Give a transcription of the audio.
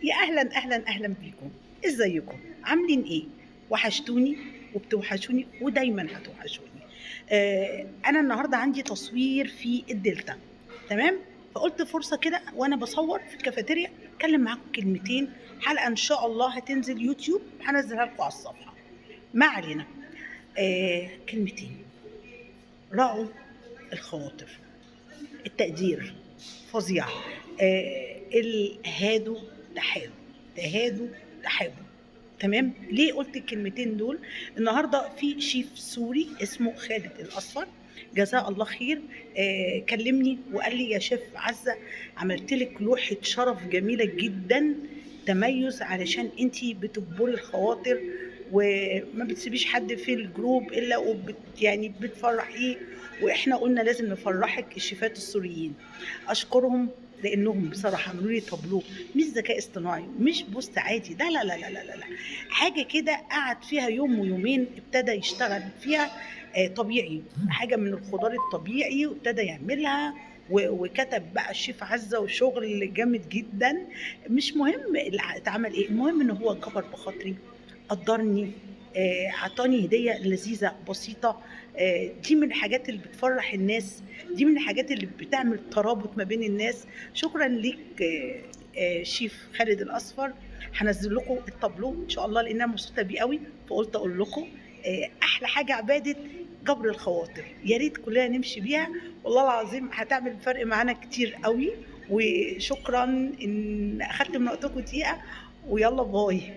يا أهلا أهلا أهلا بيكم. ازيكم عاملين ايه؟ وحشتوني وبتوحشوني ودايما هتوحشوني. انا النهارده عندي تصوير في الدلتا. تمام. فقلت فرصه كده وانا بصور في الكافيتيريا اتكلم معاكم كلمتين. حلقه ان شاء الله هتنزل يوتيوب هنزلها لكم على الصفحه. ما علينا. كلمتين. راعوا الخواطر. التقدير فظيع. الهادوا تحابوا. تهادوا تحابوا. تمام. ليه قلت الكلمتين دول؟ النهارده في شيف سوري اسمه خالد الاصفر، جزاه الله خير. كلمني وقال لي يا شيف عزه، عملت لك لوحه شرف جميله جدا، تميز علشان انتي بتجبري الخواطر وما بتسيبيش حد في الجروب الا يعني بتفرحيه، واحنا قلنا لازم نفرحك الشيفات السوريين. اشكرهم لانهم بصراحه عملوا لي تابلو، مش ذكاء اصطناعي، مش بوست عادي، ده لا لا لا لا لا، حاجه كده قعد فيها يوم ويومين ابتدى يشتغل فيها. طبيعي، حاجه من الخضار الطبيعي وابتدى يعملها. وكتب بقى الشيف عزه وشغل جامد جدا. مش مهم اتعمل ايه، المهم ان هو كبر بخاطري، قدرني، عطاني هديه لذيذه بسيطه. دي من الحاجات اللي بتفرح الناس، دي من الحاجات اللي بتعمل ترابط ما بين الناس. شكرا ليك شيف خالد الاصفر. هنزل لكم التابلو ان شاء الله لان انا مبسوطه بيه قوي، فقلت اقول لكم احلى حاجه عباده جبر الخواطر، يا ريت كلنا نمشي بيها. والله العظيم هتعمل فرق معانا كتير قوي. وشكرا ان اخدت من وقتكم دقيقه، ويلا باي.